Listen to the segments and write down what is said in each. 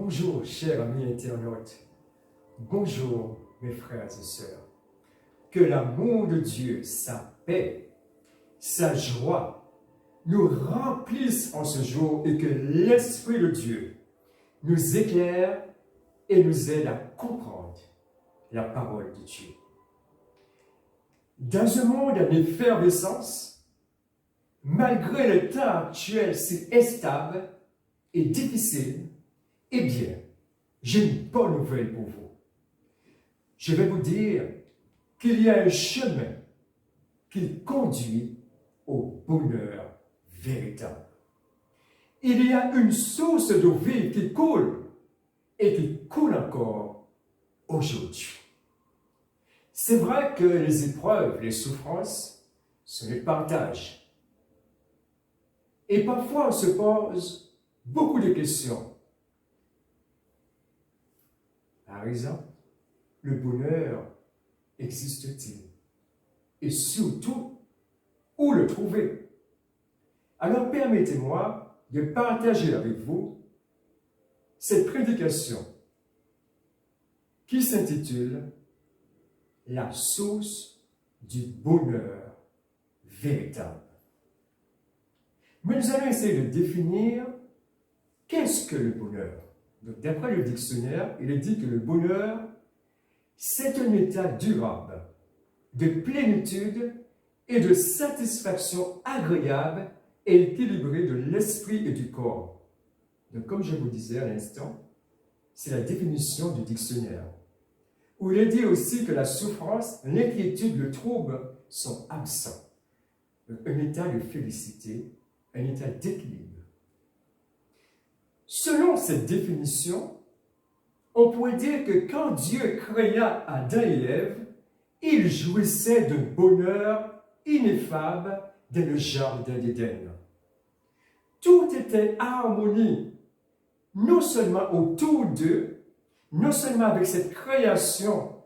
Bonjour, chers amis internautes. Bonjour, mes frères et sœurs. Que l'amour de Dieu, sa paix, sa joie nous remplissent en ce jour et que l'Esprit de Dieu nous éclaire et nous aide à comprendre la parole de Dieu. Dans un monde en effervescence, malgré le temps actuel si instable et difficile, eh bien, j'ai une bonne nouvelle pour vous. Je vais vous dire qu'il y a un chemin qui conduit au bonheur véritable. Il y a une source d'eau vive qui coule et qui coule encore aujourd'hui. C'est vrai que les épreuves, les souffrances, sont les partages. Et parfois, on se pose beaucoup de questions. Par exemple, le bonheur existe-t-il? Et surtout, où le trouver? Alors permettez-moi de partager avec vous cette prédication qui s'intitule « La source du bonheur véritable ». Mais nous allons essayer de définir qu'est-ce que le bonheur. Donc, d'après le dictionnaire, il est dit que le bonheur, c'est un état durable de plénitude et de satisfaction agréable et équilibrée de l'esprit et du corps. Donc, comme je vous disais à l'instant, c'est la définition du dictionnaire. Où il est dit aussi que la souffrance, l'inquiétude, le trouble sont absents. Donc, un état de félicité, un état d'équilibre. Selon cette définition, on pourrait dire que quand Dieu créa Adam et Ève, il jouissait d'un bonheur ineffable dans le jardin d'Éden. Tout était harmonie, non seulement autour d'eux, non seulement avec cette création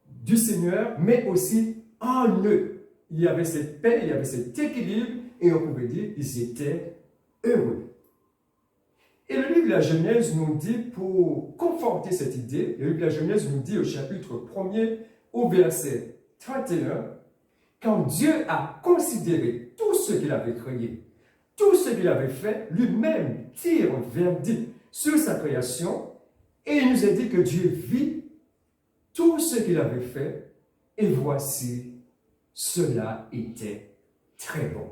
du Seigneur, mais aussi en eux. Il y avait cette paix, il y avait cet équilibre, et on pouvait dire qu'ils étaient heureux. Et le livre de la Genèse nous dit, pour conforter cette idée, le livre de la Genèse nous dit au chapitre 1er, au verset 31, quand Dieu a considéré tout ce qu'il avait créé, tout ce qu'il avait fait, lui-même tire un verdict sur sa création, et il nous a dit que Dieu vit tout ce qu'il avait fait, et voici, cela était très bon.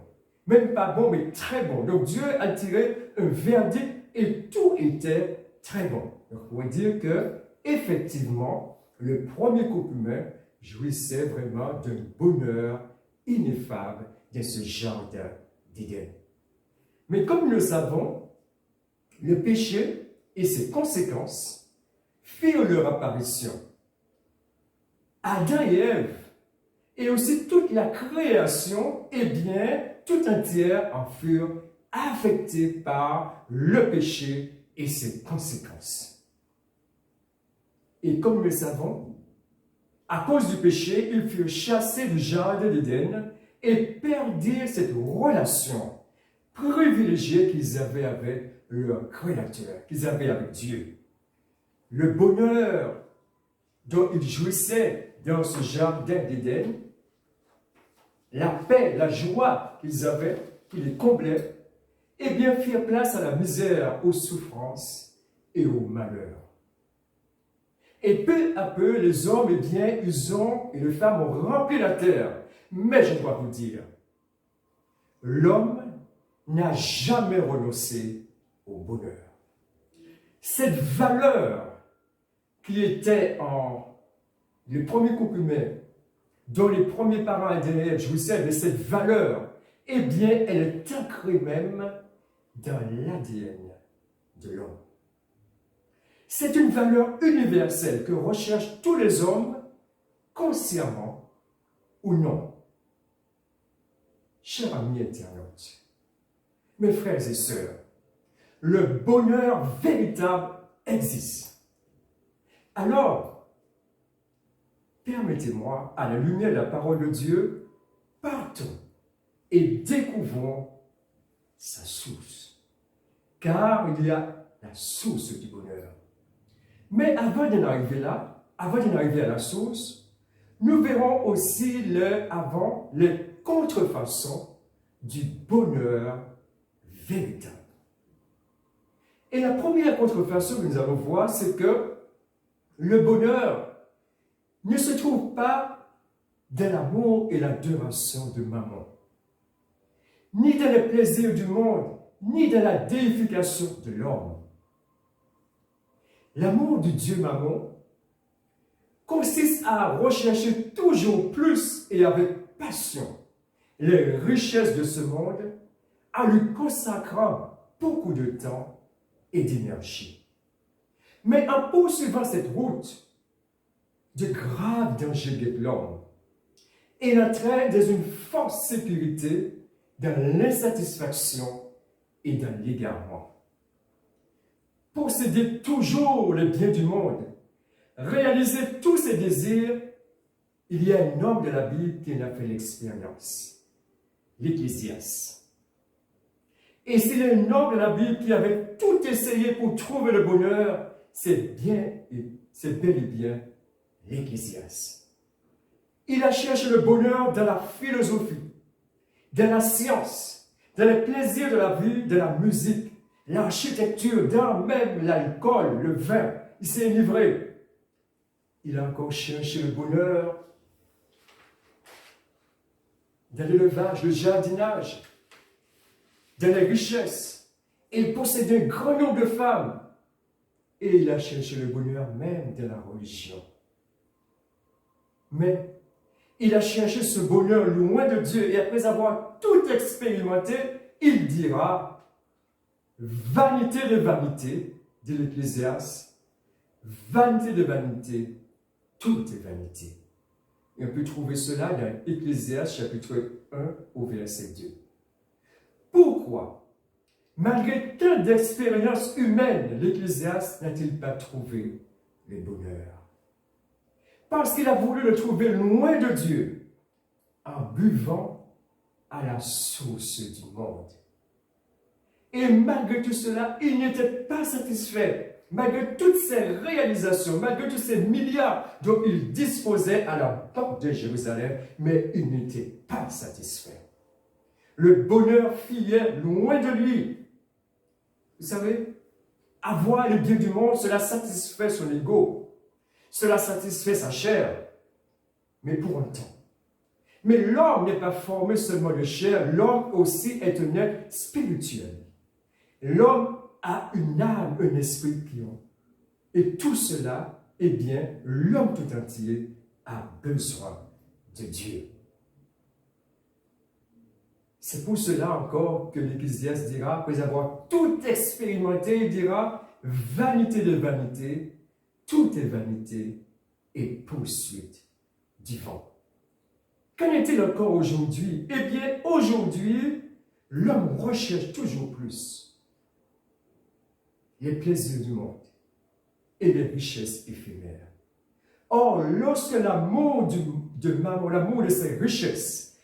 Même pas bon, mais très bon. Donc Dieu a tiré un verdict et tout était très bon. Donc, on pourrait dire que, effectivement, le premier couple humain jouissait vraiment d'un bonheur ineffable dans ce jardin d'Éden. Mais comme nous le savons, le péché et ses conséquences firent leur apparition. Adam et Ève, et aussi toute la création, eh bien, tout entière en furent affectés par le péché et ses conséquences. Et comme nous le savons, à cause du péché, ils furent chassés du jardin d'Éden et perdirent cette relation privilégiée qu'ils avaient avec leur Créateur, qu'ils avaient avec Dieu. Le bonheur dont ils jouissaient dans ce jardin d'Éden, la paix, la joie qu'ils avaient, qui les comblait, eh bien, firent place à la misère, aux souffrances et au malheur. Et peu à peu, les hommes, eh bien, et les femmes ont rempli la terre. Mais je dois vous dire, l'homme n'a jamais renoncé au bonheur. Cette valeur qui était en le premier couple humain, dont les premiers parents Adam et Ève jouissaient de cette valeur, eh bien, elle est ancrée même dans l'ADN de l'homme. C'est une valeur universelle que recherchent tous les hommes, consciemment ou non. Chers amis internautes, mes frères et sœurs, le bonheur véritable existe. Alors, permettez-moi, à la lumière de la parole de Dieu, partons et découvrons sa source. Car il y a la source du bonheur. Mais avant d'en arriver là, avant d'en arriver à la source, nous verrons aussi les contrefaçons du bonheur véritable. Et la première contrefaçon que nous allons voir, c'est que le bonheur ne se trouve pas dans l'amour et l'adoration de maman, ni dans les plaisirs du monde, ni dans la déification de l'homme. L'amour du Dieu maman consiste à rechercher toujours plus et avec passion les richesses de ce monde en lui consacrant beaucoup de temps et d'énergie. Mais en poursuivant cette route, de graves dangers guettent l'homme et l'entraîne dans une forte sécurité, dans l'insatisfaction et dans l'égarement. Posséder toujours le bien du monde, réaliser tous ses désirs, il y a un homme de la Bible qui en a fait l'expérience, l'Ecclésiaste. Et s'il y a un homme de la Bible qui avait tout essayé pour trouver le bonheur, c'est bel et bien l'Ecclésiaste. Il a cherché le bonheur dans la philosophie, dans la science, dans les plaisirs de la vie, de la musique, l'architecture, dans même l'alcool, le vin. Il s'est enivré. Il a encore cherché le bonheur dans l'élevage, le jardinage, dans les richesses. Il possédait un grand nombre de femmes. Et il a cherché le bonheur même de la religion. Mais il a cherché ce bonheur loin de Dieu. Et après avoir tout expérimenté, il dira, vanité de vanité, dit l'Ecclésiaste, vanité de vanité, tout est vanité. Et on peut trouver cela dans Ecclésiaste chapitre 1 au verset 2. Pourquoi, malgré tant d'expériences humaines, l'Ecclésiaste n'a-t-il pas trouvé le bonheur? Parce qu'il a voulu le trouver loin de Dieu, en buvant à la source du monde. Et malgré tout cela, il n'était pas satisfait. Malgré toutes ces réalisations, malgré tous ces milliards dont il disposait à la porte de Jérusalem, mais il n'était pas satisfait. Le bonheur fuyait loin de lui. Vous savez, avoir le bien du monde, cela satisfait son ego. Cela satisfait sa chair. Mais pour un temps. Mais l'homme n'est pas formé seulement de chair, l'homme aussi est un être spirituel. L'homme a une âme, un esprit pieux. Et tout cela, eh bien, l'homme tout entier a besoin de Dieu. C'est pour cela encore que l'Ecclésiaste dira, après avoir tout expérimenté, il dira, vanité de vanité, tout est vanité et poursuite du vent. Qu'en est-il encore aujourd'hui? Eh bien, aujourd'hui, l'homme recherche toujours plus les plaisirs du monde et les richesses éphémères. Or, lorsque l'amour de maman, l'amour de ses richesses,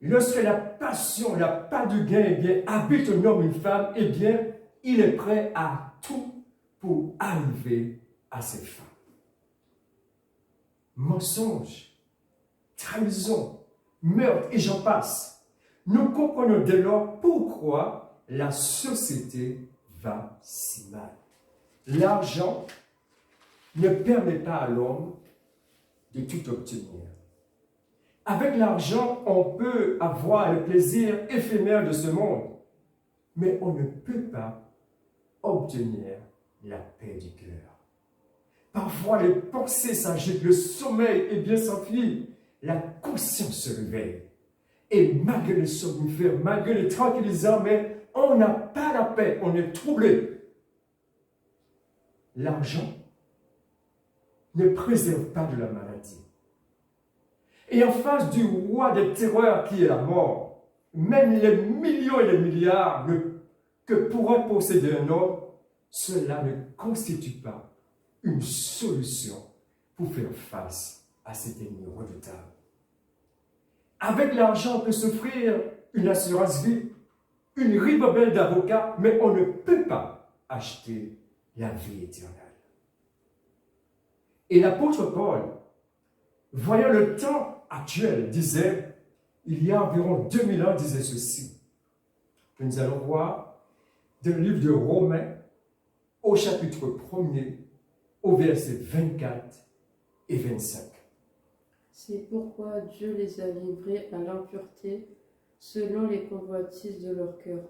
lorsque la passion, la part de gain, eh bien, habite un homme, une femme, eh bien, il est prêt à tout pour arriver à ses fins. Mensonges, trahison, meurtre, et j'en passe. Nous comprenons dès lors pourquoi la société va si mal. L'argent ne permet pas à l'homme de tout obtenir. Avec l'argent, on peut avoir le plaisir éphémère de ce monde, mais on ne peut pas obtenir la paix du cœur. Parfois, les pensées s'agitent, le sommeil est bien s'enfuit, la conscience se réveille. Et malgré les somnifères, malgré les tranquillisants, mais on n'a pas la paix, on est troublé. L'argent ne préserve pas de la maladie. Et en face du roi des terreurs qui est la mort, même les millions et les milliards que pourrait posséder un homme, cela ne constitue pas une solution pour faire face à cet ennemi redoutable. Avec l'argent, on peut s'offrir une assurance vie, une ribambelle d'avocats, mais on ne peut pas acheter la vie éternelle. Et l'apôtre Paul, voyant le temps actuel, disait, il y a environ 2000 ans, disait ceci. Nous allons voir dans le livre de Romains, au chapitre 1er, au verset 24 et 25. C'est pourquoi Dieu les a livrés à l'impureté selon les convoitises de leur cœur,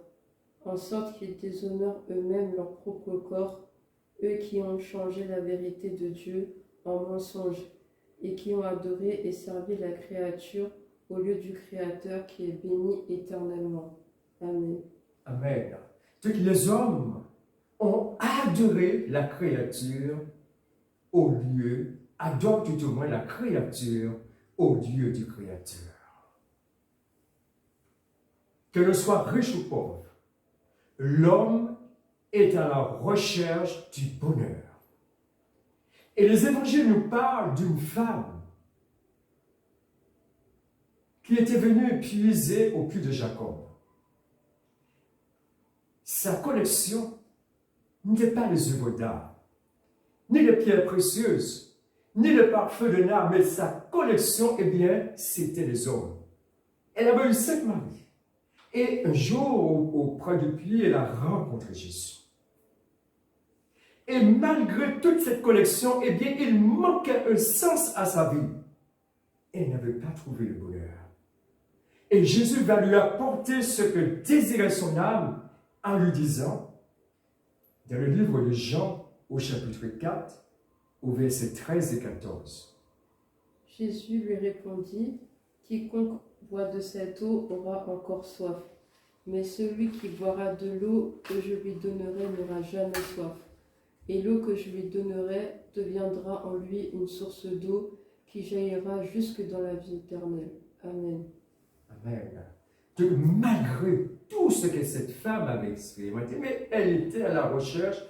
en sorte qu'ils déshonorent eux-mêmes leur propre corps, eux qui ont changé la vérité de Dieu en mensonge, et qui ont adoré et servi la créature au lieu du Créateur qui est béni éternellement. Amen. Amen. Donc les hommes ont adoré la créature au lieu, adorent tout au moins la créature au lieu du Créateur. Que l'on soit riche ou pauvre, l'homme est à la recherche du bonheur. Et les évangiles nous parlent d'une femme qui était venue puiser au puits de Jacob. Sa collection n'était pas les œuvres d'art, ni les pierres précieuses, ni le parfum de nard, mais sa collection, eh bien, c'était les hommes. Elle avait eu 5 maris. Et un jour, auprès du puits, elle a rencontré Jésus. Et malgré toute cette collection, eh bien, il manquait un sens à sa vie. Elle n'avait pas trouvé le bonheur. Et Jésus va lui apporter ce que désirait son âme en lui disant, dans le livre de Jean, au chapitre 4, au verset 13 et 14. Jésus lui répondit, « Quiconque boit de cette eau aura encore soif, mais celui qui boira de l'eau que je lui donnerai n'aura jamais soif. Et l'eau que je lui donnerai deviendra en lui une source d'eau qui jaillira jusque dans la vie éternelle. Amen. » Amen. Donc, malgré tout ce que cette femme avait expérimenté, mais elle était à la recherche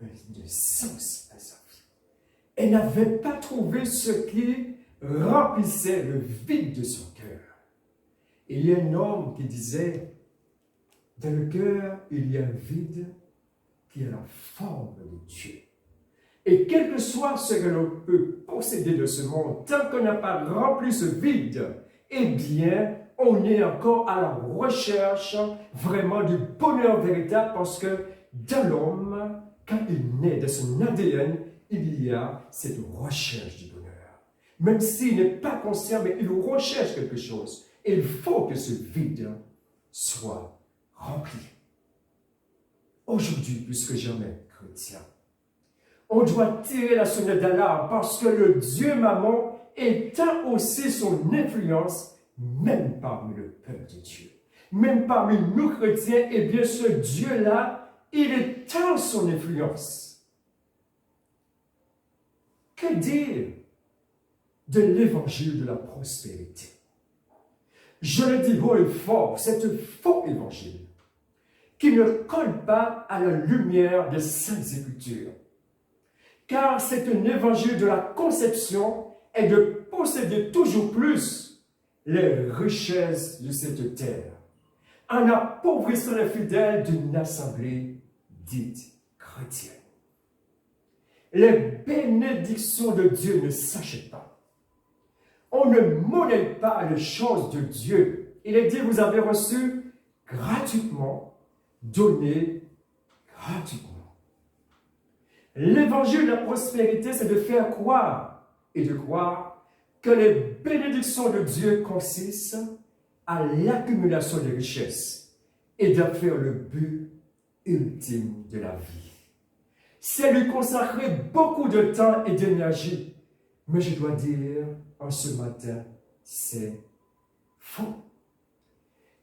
de sens à sa vie. Elle n'avait pas trouvé ce qui remplissait le vide de son cœur. Et il y a un homme qui disait, dans le cœur, il y a un vide qui a la forme de Dieu. Et quel que soit ce que l'on peut posséder de ce monde, tant qu'on n'a pas rempli ce vide, eh bien, on est encore à la recherche vraiment du bonheur véritable parce que dans l'homme, quand il naît de son ADN, il y a cette recherche du bonheur. Même s'il n'est pas conscient, mais il recherche quelque chose. Et il faut que ce vide soit rempli. Aujourd'hui, plus que jamais, chrétien, on doit tirer la sonnette d'alarme parce que le Dieu maman étend aussi son influence même parmi le peuple de Dieu. Même parmi nous chrétiens, eh bien ce Dieu-là, il étend son influence. Que dire de l'évangile de la prospérité? Je le dis haut et fort, c'est un faux évangile qui ne colle pas à la lumière des Saintes Écritures. Car c'est un évangile de la conception et de posséder toujours plus les richesses de cette terre, en appauvrissant les fidèles d'une assemblée dite chrétienne. Les bénédictions de Dieu ne s'achètent pas. On ne monnaie pas les choses de Dieu. Il est dit, vous avez reçu gratuitement, donné gratuitement. L'évangile de la prospérité, c'est de faire croire et de croire que les bénédictions de Dieu consistent à l'accumulation des richesses et d'en faire le but ultime de la vie. C'est lui consacrer beaucoup de temps et d'énergie. Mais je dois dire, en ce matin, c'est faux.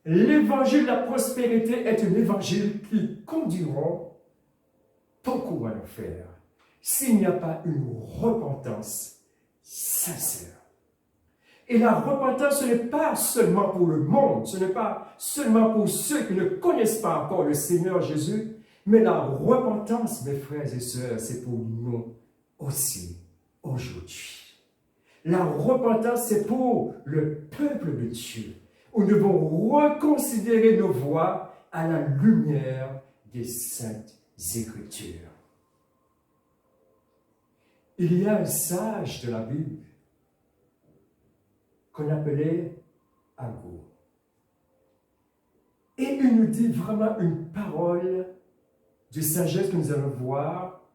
L'évangile de la prospérité est un évangile qui conduira beaucoup à l'enfer s'il n'y a pas une repentance sincère. Et la repentance, ce n'est pas seulement pour le monde, ce n'est pas seulement pour ceux qui ne connaissent pas encore le Seigneur Jésus, mais la repentance, mes frères et sœurs, c'est pour nous aussi aujourd'hui. La repentance, c'est pour le peuple de Dieu, où nous devons reconsidérer nos voies à la lumière des Saintes Écritures. Il y a un sage de la Bible qu'on appelait Agur. Et il nous dit vraiment une parole de sagesse que nous allons voir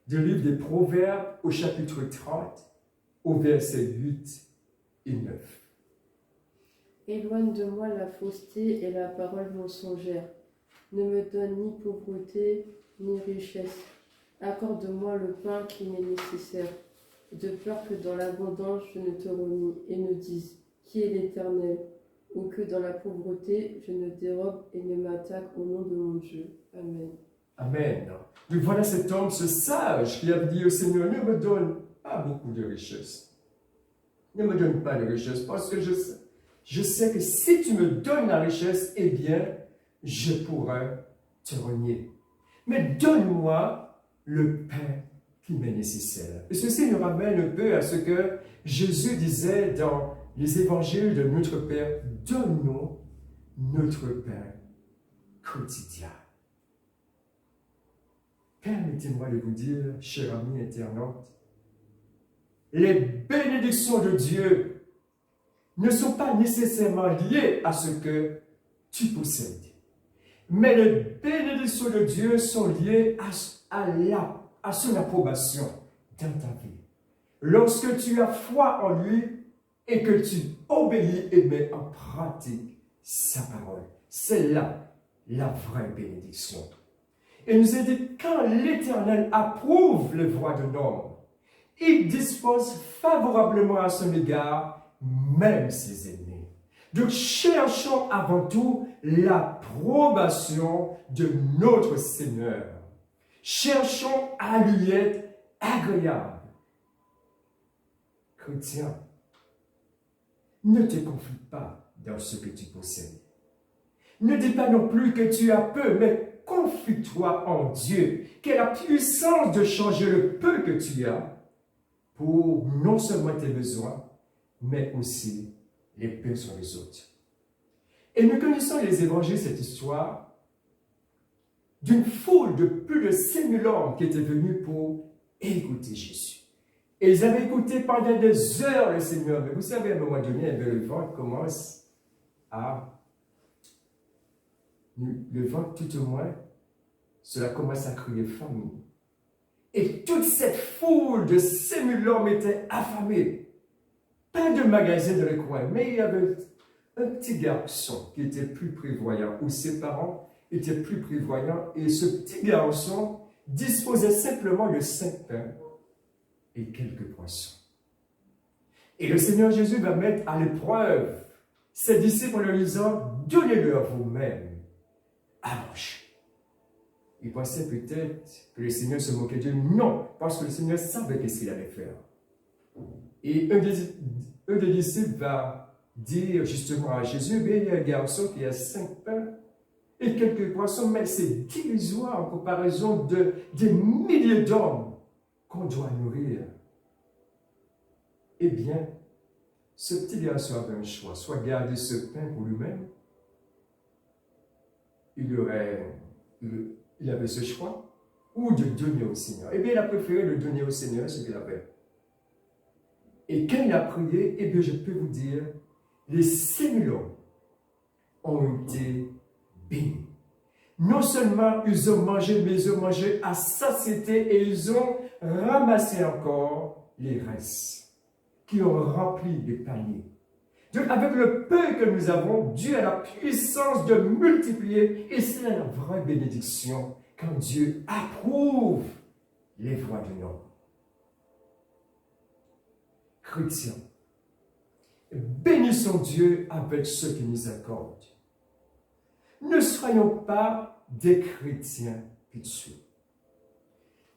du livre des Proverbes au chapitre 30, au verset 8 et 9. Éloigne de moi la fausseté et la parole mensongère. Ne me donne ni pauvreté ni richesse. Accorde-moi le pain qui m'est nécessaire, de peur que dans l'abondance je ne te renie et ne dise qui est l'Éternel, ou que dans la pauvreté je ne dérobe et ne m'attaque au nom de mon Dieu. Amen. Amen. Donc voilà cet homme, ce sage, qui avait dit au Seigneur, ne me donne pas beaucoup de richesse. Ne me donne pas de richesse, parce que je sais que si tu me donnes la richesse, eh bien, je pourrais te renier. Mais donne-moi le pain qui m'est nécessaire. Et ceci nous ramène un peu à ce que Jésus disait dans les évangiles de notre Père, donne-nous notre pain quotidien. Permettez-moi de vous dire, cher ami internaute, les bénédictions de Dieu ne sont pas nécessairement liées à ce que tu possèdes. Mais les bénédictions de Dieu sont liées à son approbation dans ta vie. Lorsque tu as foi en lui et que tu obéis et mets en pratique sa parole, c'est là la vraie bénédiction. Et nous est dit, quand l'Éternel approuve les voies d'un homme, il dispose favorablement à son égard, même ses ennemis. Donc cherchons avant tout l'approbation de notre Seigneur. Cherchons à lui être agréable. Chrétien, ne te confie pas dans ce que tu possèdes. Ne dis pas non plus que tu as peu, mais confie-toi en Dieu, qui a la puissance de changer le peu que tu as pour non seulement tes besoins, mais aussi les besoins des autres. Et nous connaissons les évangiles, cette histoire d'une foule de plus de 5000 hommes qui étaient venus pour écouter Jésus. Et ils avaient écouté pendant des heures le Seigneur. Mais vous savez, à un moment donné, le ventre commence à... Le ventre, tout au moins, cela commence à crier famine. Et toute cette foule de 5000 hommes était affamée. Pas de magasin dans le coin, mais il y avait un petit garçon qui était plus prévoyant, ou ses parents étaient plus prévoyants, et ce petit garçon disposait simplement de 5 pains et quelques poissons. Et le Seigneur Jésus va mettre à l'épreuve ses disciples en leur disant, donnez-leur vous-même à manger. Il pensait peut-être que le Seigneur se moquait de lui. Non, parce que le Seigneur savait ce qu'il allait faire. Et un des disciples va dire justement à Jésus, il y a un garçon qui a 5 pains et quelques poissons, mais c'est dérisoire en comparaison des milliers d'hommes qu'on doit nourrir. Eh bien, ce petit garçon avait un choix, soit garder ce pain pour lui-même, il avait ce choix, ou de donner au Seigneur. Eh bien, il a préféré de donner au Seigneur ce qu'il avait. Et quand il a prié, eh bien, je peux vous dire, les 5000 hommes ont été bénis. Non seulement ils ont mangé, mais ils ont mangé à satiété et ils ont ramassé encore les restes qui ont rempli les paniers. Donc, avec le peu que nous avons, Dieu a la puissance de multiplier et c'est la vraie bénédiction quand Dieu approuve les voies de l'homme. Chrétiens, bénissons Dieu avec ce qu'il nous accorde. Ne soyons pas des chrétiens pitiés.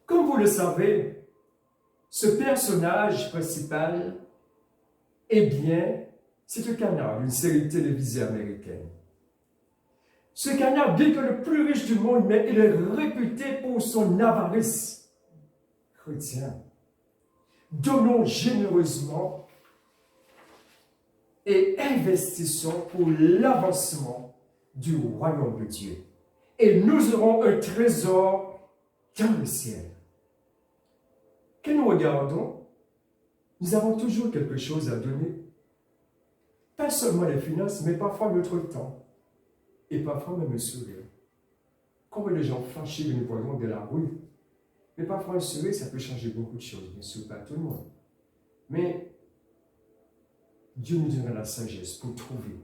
Comme vous le savez, ce personnage principal, eh bien, c'est un canard d'une série télévisée américaine. Ce canard, bien que le plus riche du monde, mais il est réputé pour son avarice. Chrétiens, donnons généreusement et investissons pour l'avancement du royaume de Dieu. Et nous aurons un trésor dans le ciel. Que nous regardons, nous avons toujours quelque chose à donner. Pas seulement les finances, mais parfois notre temps. Et parfois même un sourire. Combien de gens fâchés que nous voyons de la rue. Mais parfois un sourire, ça peut changer beaucoup de choses. Bien sûr, pas tout le monde. Mais Dieu nous donnera la sagesse pour trouver,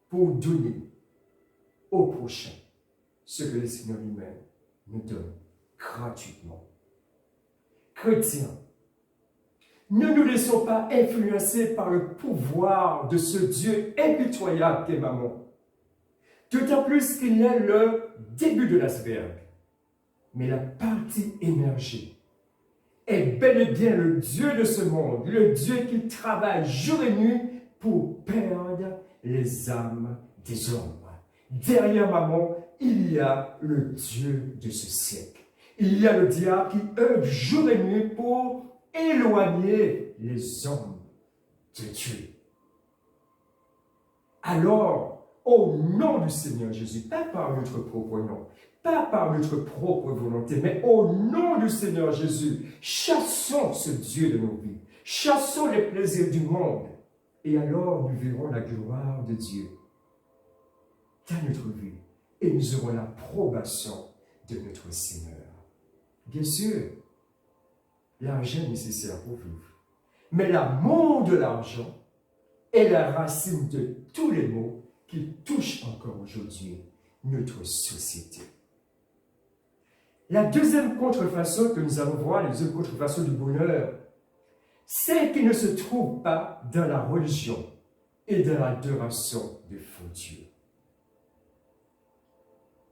pour donner au prochain ce que le Seigneur lui-même nous donne gratuitement. Chrétiens, ne nous laissons pas influencer par le pouvoir de ce Dieu impitoyable qu'est Mammon. D'autant plus qu'il est le début de l'iceberg. Mais la partie émergée est bel et bien le Dieu de ce monde, le Dieu qui travaille jour et nuit pour perdre les âmes des hommes. Derrière Mammon, il y a le Dieu de ce siècle. Il y a le diable qui œuvre jour et nuit pour éloigner les hommes de Dieu. Alors, au nom du Seigneur Jésus, pas par notre propre nom, pas par notre propre volonté, mais au nom du Seigneur Jésus, chassons ce Dieu de nos vies, chassons les plaisirs du monde, et alors nous verrons la gloire de Dieu dans notre vie, et nous aurons l'approbation de notre Seigneur. Bien sûr, l'argent est nécessaire pour vivre, mais l'amour de l'argent est la racine de tous les maux qui touchent encore aujourd'hui notre société. La deuxième contrefaçon que nous allons voir, la deuxième contrefaçon du bonheur, c'est qu'il ne se trouve pas dans la religion et dans l'adoration de faux dieux.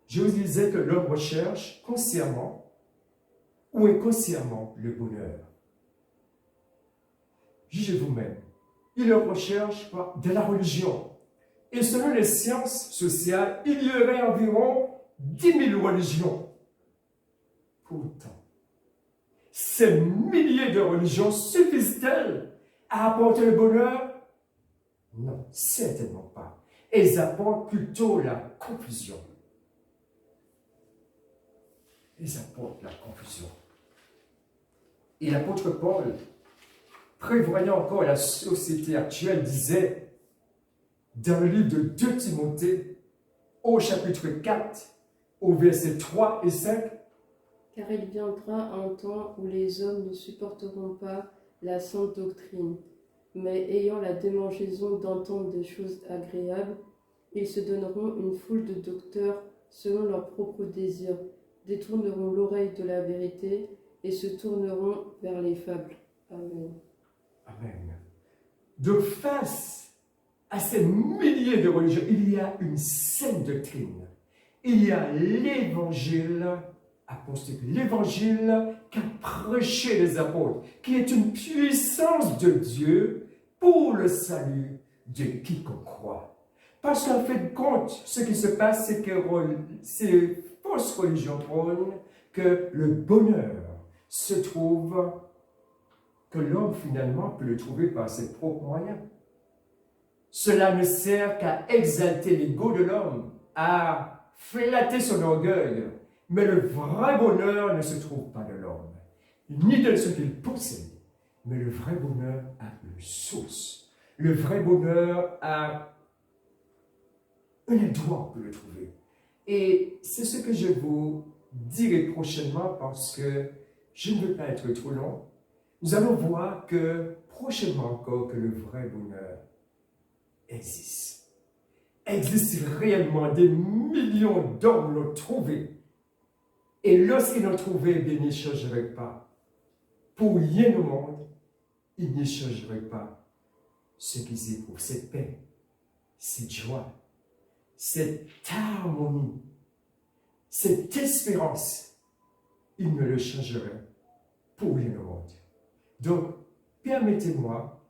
Je vous disais que l'homme recherche consciemment ou inconsciemment le bonheur. Jugez vous-même. Il le recherche de la religion. Et selon les sciences sociales, il y aurait environ 10 000 religions. Pourtant, ces milliers de religions suffisent-elles à apporter le bonheur? Non, certainement pas. Elles apportent plutôt la confusion. Elles apportent la confusion. Et l'apôtre Paul, prévoyant encore la société actuelle, disait dans le livre de 2 Timothée, au chapitre 4, au verset 3 et 5, « Car il viendra un temps où les hommes ne supporteront pas la sainte doctrine, mais ayant la démangeaison d'entendre des choses agréables, ils se donneront une foule de docteurs selon leurs propres désirs, détourneront l'oreille de la vérité et se tourneront vers les fables. » Amen. Amen. De face à ces milliers de religions, il y a une sainte doctrine. Il y a l'évangile apostolique, l'évangile qu'a prêché les apôtres, qui est une puissance de Dieu pour le salut de quiconque croit. Parce qu'en fin de compte, ce qui se passe, c'est que ces fausses religions prônent que le bonheur se trouve, que l'homme finalement peut le trouver par ses propres moyens. Cela ne sert qu'à exalter l'ego de l'homme, à flatter son orgueil, mais le vrai bonheur ne se trouve pas de l'homme, ni de ce qu'il possède, mais le vrai bonheur a une source. Le vrai bonheur a un endroit pour le trouver. Et c'est ce que je vous dirai prochainement parce que je ne veux pas être trop long. Nous allons voir que prochainement encore que le vrai bonheur existe. Existe réellement, des millions d'hommes l'ont trouvé. Et lorsqu'ils l'ont trouvé, ils n'échangeraient pas. Pour rien au monde, ils n'échangeraient pas ce qu'ils éprouvent, cette paix, cette joie, cette harmonie, cette espérance. Ils ne le changeraient pour rien au monde. Donc, permettez-moi,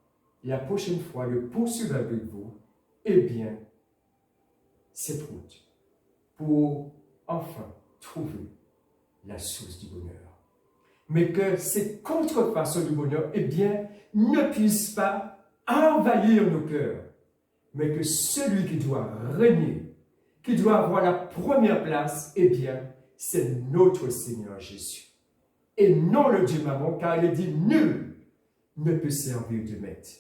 la prochaine fois, de poursuivre avec vous, cette route, pour enfin trouver la source du bonheur. Mais que ces contrefaçons du bonheur, ne puissent pas envahir nos cœurs, mais que celui qui doit régner, qui doit avoir la première place, c'est notre Seigneur Jésus. Et non le Dieu maman, car il dit nul ne peut servir de maître.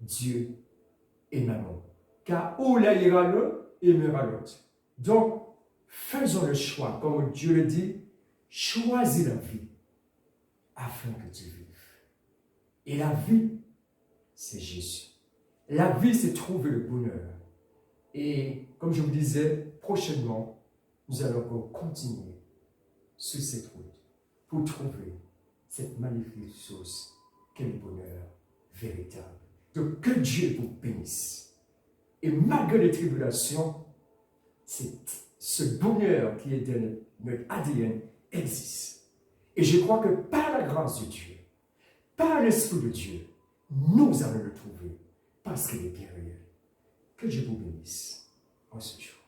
Dieu et maman. Car où là ira l'un, aimera l'autre. Donc, faisons le choix, comme Dieu le dit, choisis la vie afin que tu vives. Et la vie, c'est Jésus. La vie, c'est trouver le bonheur. Et comme je vous disais, prochainement, nous allons encore continuer sur cette route pour trouver cette magnifique chose qu'est le bonheur véritable. Donc, que Dieu vous bénisse. Et malgré les tribulations, ce bonheur qui est dans notre ADN existe. Et je crois que par la grâce de Dieu, par l'Esprit de Dieu, nous allons le trouver parce qu'il est bien réel. Que Dieu vous bénisse en ce jour.